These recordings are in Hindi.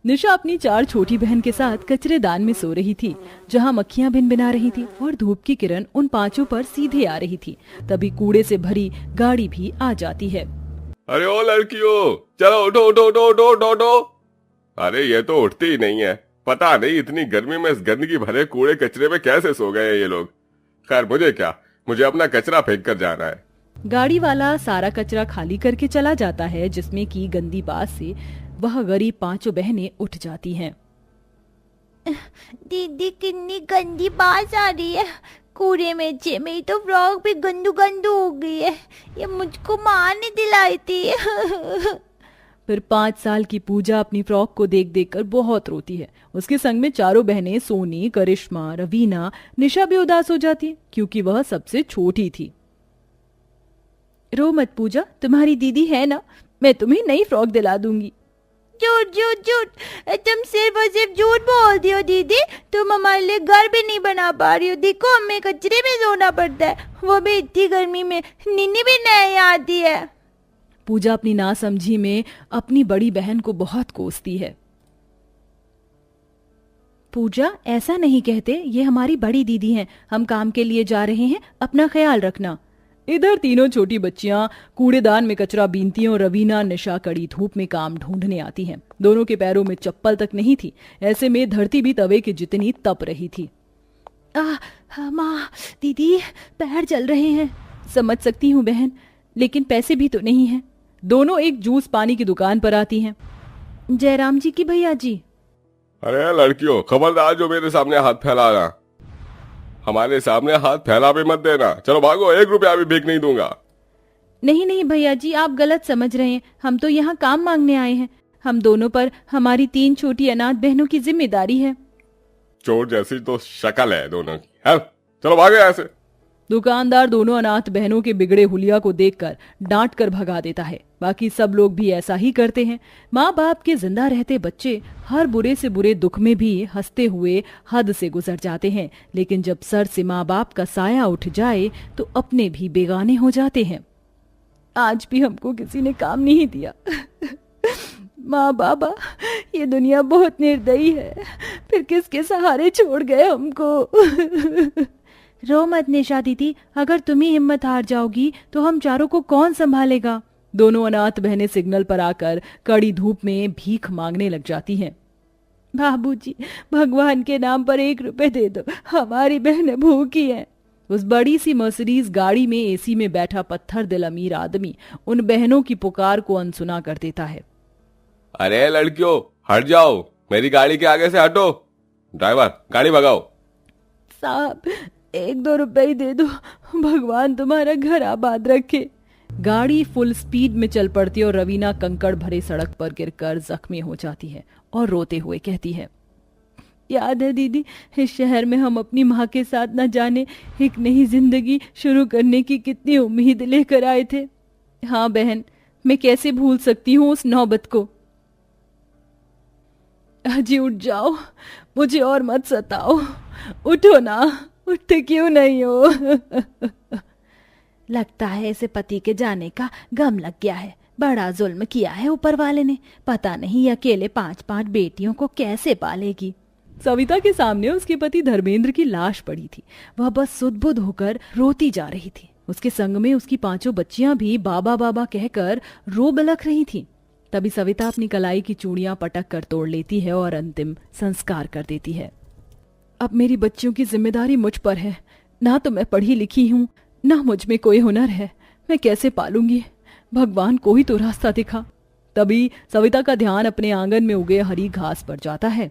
निशा अपनी 4 छोटी बहन के साथ कचरेदान में सो रही थी, जहां मक्खियां भिनभिना रही थी और धूप की किरण उन 5 पर सीधे आ रही थी। तभी कूड़े से भरी गाड़ी भी आ जाती है। अरे ओ लड़कियों, चलो उठो उठो उठो उठो उठो उठो। अरे ये तो उठती ही नहीं है। पता नहीं इतनी गर्मी में इस गंदगी भरे कूड़े कचरे में कैसे सो गए हैं ये लोग। खैर मुझे क्या, मुझे अपना कचरा फेंक कर जाना है। गाड़ी वाला सारा कचरा खाली करके चला जाता है, जिसमें की गंदी बात से वह गरीब 5 बहनें उठ जाती हैं। दीदी कितनी गंदी बात आ रही है। कूड़े में मेरी तो फ्रॉक भी गंदू गंदू हो गई है। ये मुझको माँ ने दिलाई थी। फिर 5 साल की पूजा अपनी फ्रॉक को देख देख कर बहुत रोती है। उसके संग में 4 बहनें सोनी, करिश्मा, रवीना, निशा भी उदास हो जाती है, क्योंकि वह सबसे छोटी थी। रो मत पूजा, तुम्हारी दीदी है ना, मैं तुम्हें नई फ्रॉक दिला दूंगी। झूठ झूठ झूठ, तुम सिर्फ और सिर्फ झूठ बोलती हो दीदी। तुम हमारे लिए घर भी नहीं बना पा रही हो। देखो हमें कचरे में सोना पड़ता है, वो भी इतनी गर्मी में। नीनी भी नहीं आती है। पूजा अपनी नासमझी में अपनी बड़ी बहन को बहुत कोसती है। पूजा, ऐसा नहीं कहते, ये हमारी बड़ी दीदी हैं। हम काम के लिए जा रहे हैं, अपना ख्याल रखना। इधर तीनों छोटी बच्चियां कूड़ेदान में कचरा बीनती हैं और रवीना, निशा कड़ी धूप में काम ढूंढने आती हैं। दोनों के पैरों में चप्पल तक नहीं थी। ऐसे में धरती भी तवे के जितनी तप रही थी। माँ, दीदी, पैर जल रहे हैं। समझ सकती हूँ बहन, लेकिन पैसे भी तो नहीं हैं। दोनों एक जूस पानी की दुकान पर आती हैं। जयराम जी की भैया जी। अरे लड़कियों, खबरदार जो मेरे सामने हाथ फैलाना। हमारे सामने हाथ फैला भी मत देना। चलो भागो, 1 रुपया भी भीख नहीं दूंगा। नहीं नहीं भैया जी, आप गलत समझ रहे हैं। हम तो यहाँ काम मांगने आए हैं। हम दोनों पर हमारी 3 छोटी अनाथ बहनों की जिम्मेदारी है। चोर जैसी तो शक्ल है दोनों की। है, चलो भागो यहाँ से। दुकानदार दोनों अनाथ बहनों के बिगड़े हुलिया को देखकर डांट कर भगा देता है। बाकी सब लोग भी ऐसा ही करते हैं। माँ बाप के जिंदा रहते बच्चे हर बुरे से बुरे दुख में भी हंसते हुए हद से गुजर जाते हैं, लेकिन जब सर से माँ बाप का साया उठ जाए तो अपने भी बेगाने हो जाते हैं। आज भी हमको किसी ने काम नहीं दिया। माँ बाबा, ये दुनिया बहुत निर्दयी है। फिर किसके सहारे छोड़ गए हमको। रो मत निशा दीदी, अगर तुम ही हिम्मत हार जाओगी तो हम चारों को कौन संभालेगा। दोनों अनाथ बहनें सिग्नल पर आकर कड़ी धूप में भीख मांगने लग जाती हैं। बाबूजी, भगवान के नाम पर 1 रुपए दे दो, हमारी बहनें भूखी हैं। उस बड़ी सी मर्सिडीज गाड़ी में एसी में बैठा पत्थर दिल अमीर आदमी उन बहनों की पुकार को अनसुना कर देता है। अरे लड़कियों, हट जाओ, मेरी गाड़ी के आगे से हटो। ड्राइवर, गाड़ी भगाओ। साहब, 1-2 रुपए ही दे दो, भगवान तुम्हारा घर आबाद रखे। गाड़ी फुल स्पीड में चल पड़ती है और रवीना कंकड़ भरे सड़क पर गिरकर जख्मी हो जाती है और रोते हुए कहती है, याद है दीदी, इस शहर में हम अपनी माँ के साथ न जाने एक नई जिंदगी शुरू करने की कितनी उम्मीद लेकर आए थे। हाँ बहन, मैं कैसे भूल सकती हूँ उस नौबत को। अजी उठ जाओ, मुझे और मत सताओ। उठो ना, उठते क्यों नहीं हो। लगता है इसे पति के जाने का गम लग गया है। बड़ा जुल्म किया है ऊपर वाले ने। पता नहीं अकेले 5-5 बेटियों को कैसे पालेगी। सविता के सामने उसके पति धर्मेंद्र की लाश पड़ी थी। वह बस सुध-बुध होकर रोती जा रही थी। उसके संग में उसकी 5 बच्चियां भी बाबा बाबा कहकर रो बिलख रही थीं। तभी सविता अपनी कलाई की चूड़ियां पटक कर तोड़ लेती है और अंतिम संस्कार कर देती है। अब मेरी बच्चियों की जिम्मेदारी मुझ पर है। ना तो मैं पढ़ी लिखी हूँ, ना मुझ में कोई हुनर है। मैं कैसे पालूंगी? भगवान को ही तो रास्ता दिखा। तभी सविता का ध्यान अपने आंगन में उगे हरी घास पर जाता है।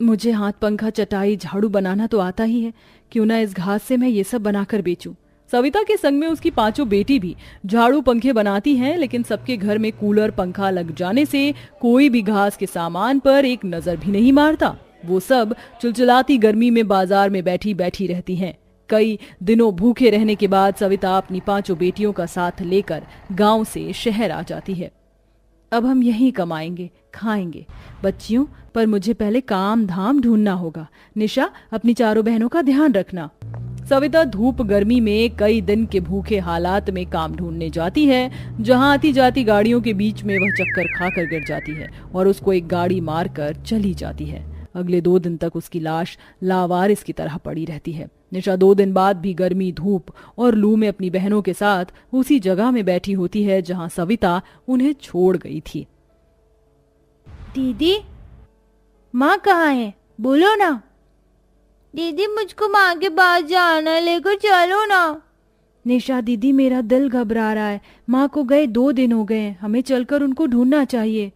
मुझे हाथ पंखा, चटाई, झाड़ू बनाना तो आता ही है। क्यों ना इस घास से मैं ये सब बनाकर बेचूं। सविता के संग में उसकी 5 बेटी भी झाड़ू पंखे बनाती हैं, लेकिन सबके घर में कूलर पंखा लग जाने से कोई भी घास के सामान पर एक नजर भी नहीं मारता। वो सब चिलचिलाती गर्मी में बाजार में बैठी बैठी रहती हैं। कई दिनों भूखे रहने के बाद सविता अपनी 5 बेटियों का साथ लेकर गांव से शहर आ जाती है। अब हम यहीं कमाएंगे, खाएंगे बच्चियों, पर मुझे पहले काम धाम ढूंढना होगा। निशा, अपनी 4 बहनों का ध्यान रखना। सविता धूप गर्मी में कई दिन के भूखे हालात में काम ढूंढने जाती है, जहां आती जाती गाड़ियों के बीच में वह चक्कर खाकर गिर जाती है और उसको एक गाड़ी मारकर चली जाती है। अगले 2 दिन तक उसकी लाश लावारिस की तरह पड़ी रहती है। निशा 2 दिन बाद भी गर्मी, धूप और लू में अपनी बहनों के साथ उसी जगह में बैठी होती है जहां सविता उन्हें छोड़ गई थी। दीदी, माँ कहाँ है? बोलो ना। दीदी, मुझको माँ के पास जाना, लेकर चलो ना। निशा दीदी, मेरा दिल घबरा रहा है। माँ को गए 2 दिन हो गए, हमें चलकर उनको ढूंढना चाहिए।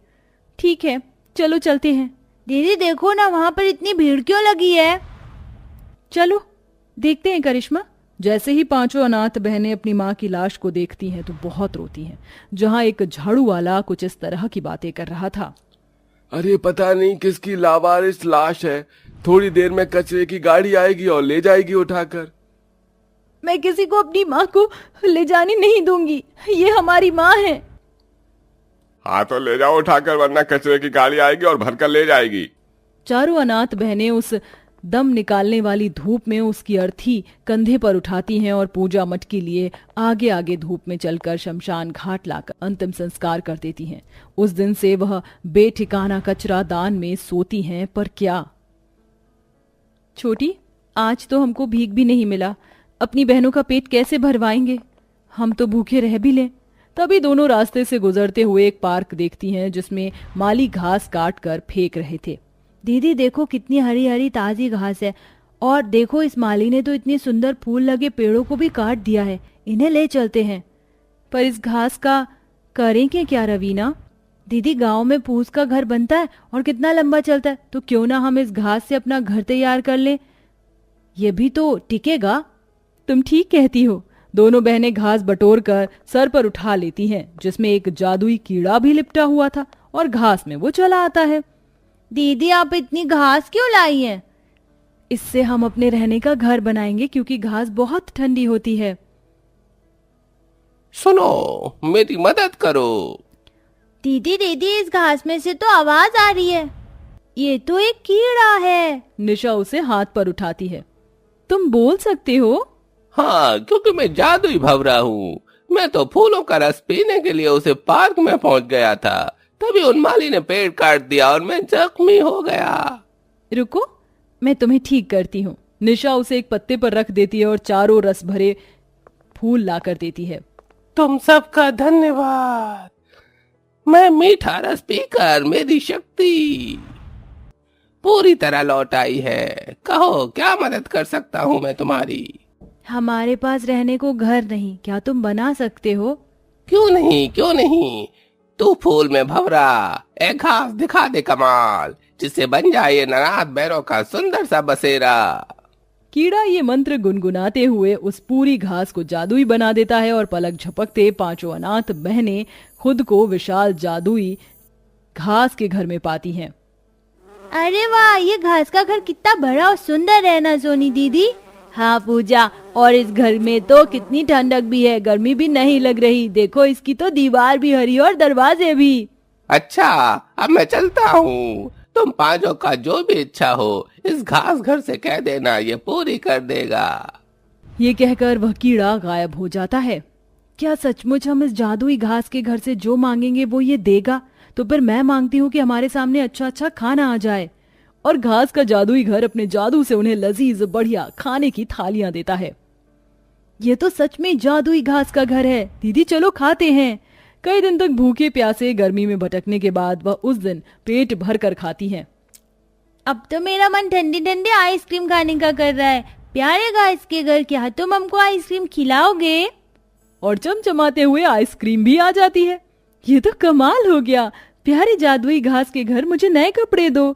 ठीक है, चलो चलते हैं। दीदी देखो ना, वहाँ पर इतनी भीड़ क्यों लगी है? चलो देखते हैं करिश्मा। जैसे ही 5 अनाथ बहनें अपनी माँ की लाश को देखती हैं तो बहुत रोती हैं। जहाँ एक झाड़ू वाला कुछ इस तरह की बातें कर रहा था। अरे पता नहीं किसकी लावारिस लाश है, थोड़ी देर में कचरे की गाड़ी आएगी और ले जाएगी उठाकर। मैं किसी को अपनी माँ को ले जाने नहीं दूंगी, ये हमारी माँ है। हाँ तो ले जाओ उठाकर, वरना कचरे की गाड़ी आएगी और भरकर ले जाएगी। चारों अनाथ बहनें उस दम निकालने वाली धूप में उसकी अर्थी कंधे पर उठाती हैं और पूजा मठ के लिए आगे आगे धूप में चलकर शमशान घाट लाकर अंतिम संस्कार कर देती हैं। उस दिन से वह बेठिकाना कचरा दान में सोती हैं। पर क्या छोटी, आज तो हमको भीख भी नहीं मिला, अपनी बहनों का पेट कैसे भरवाएंगे? हम तो भूखे रह भी लें। तभी दोनों रास्ते से गुजरते हुए एक पार्क देखती हैं जिसमें माली घास काट कर फेंक रहे थे। दीदी देखो, कितनी हरी हरी ताजी घास है, और देखो इस माली ने तो इतने सुंदर फूल लगे पेड़ों को भी काट दिया है। इन्हें ले चलते हैं। पर इस घास का करेंगे क्या रवीना? दीदी, गांव में फूस का घर बनता है और कितना लंबा चलता है, तो क्यों ना हम इस घास से अपना घर तैयार कर लें? ये भी तो टिकेगा। तुम ठीक कहती हो। दोनों बहनें घास बटोर कर सर पर उठा लेती हैं, जिसमें एक जादुई कीड़ा भी लिपटा हुआ था और घास में वो चला आता है। दीदी, आप इतनी घास क्यों लाई हैं? इससे हम अपने रहने का घर बनाएंगे, क्योंकि घास बहुत ठंडी होती है। सुनो, मेरी मदद करो। दीदी दीदी, इस घास में से तो आवाज आ रही है। ये तो एक कीड़ा है। निशा उसे हाथ पर उठाती है। तुम बोल सकते हो? हाँ, क्योंकि मैं जादुई भंवरा हूँ। मैं तो फूलों का रस पीने के लिए उसे पार्क में पहुँच गया था, तभी उन माली ने पेड़ काट दिया और मैं जख्मी हो गया। रुको, मैं तुम्हें ठीक करती हूँ। निशा उसे एक पत्ते पर रख देती है और चारों रस भरे फूल ला कर देती है। तुम सबका धन्यवाद। मैं मीठा रस पीकर मेरी शक्ति पूरी तरह लौट आई है। कहो, क्या मदद कर सकता हूँ मैं तुम्हारी? हमारे पास रहने को घर नहीं, क्या तुम बना सकते हो? क्यों नहीं, क्यों नहीं। तू फूल में भंवरा, एक घास दिखा दे कमाल, जिससे बन जाए ये अनाथ बहनों का सुंदर सा बसेरा। कीड़ा ये मंत्र गुनगुनाते हुए उस पूरी घास को जादुई बना देता है और पलक झपकते 5 अनाथ बहनें खुद को विशाल जादुई घास के घर में पाती हैं। अरे वाह, ये घास का घर कितना बड़ा और सुंदर है ना सोनी दीदी? हाँ पूजा, और इस घर में तो कितनी ठंडक भी है, गर्मी भी नहीं लग रही। देखो, इसकी तो दीवार भी हरी और दरवाजे भी। अच्छा, अब मैं चलता हूँ। तुम 5 का जो भी इच्छा हो इस घास घर से कह देना, ये पूरी कर देगा। ये कहकर वह कीड़ा गायब हो जाता है। क्या सचमुच हम इस जादुई घास के घर से जो मांगेंगे वो ये देगा? तो फिर मैं मांगती हूँ कि हमारे सामने अच्छा अच्छा खाना आ जाए। और घास का जादुई घर अपने जादू से उन्हें लजीज बढ़िया खाने की थालियां देता है। ये तो सच में जादुई घास का घर है। दीदी चलो खाते हैं। कई दिन तक भूखे प्यासे गर्मी में भटकने के बाद वह उस दिन पेट भर कर खाती हैं। अब तो मेरा मन ठंडी ठंडी आइसक्रीम खाने का कर रहा है। प्यारे घास के घर, क्या तुम हमको आइसक्रीम खिलाओगे? और चमचमाते हुए आइसक्रीम भी आ जाती है। ये तो कमाल हो गया। प्यारे जादुई घास के घर, मुझे नए कपड़े दो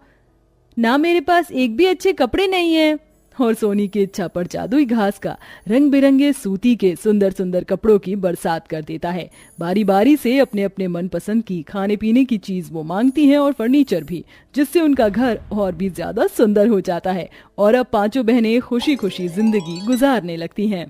ना, मेरे पास एक भी अच्छे कपड़े नहीं है। और सोनी की इच्छा पर जादुई घास का रंग बिरंगे सूती के सुंदर सुंदर कपड़ों की बरसात कर देता है। बारी बारी से अपने अपने मनपसंद की खाने पीने की चीज वो मांगती हैं और फर्नीचर भी, जिससे उनका घर और भी ज्यादा सुंदर हो जाता है। और अब 5 बहनें खुशी खुशी जिंदगी गुजारने लगती हैं।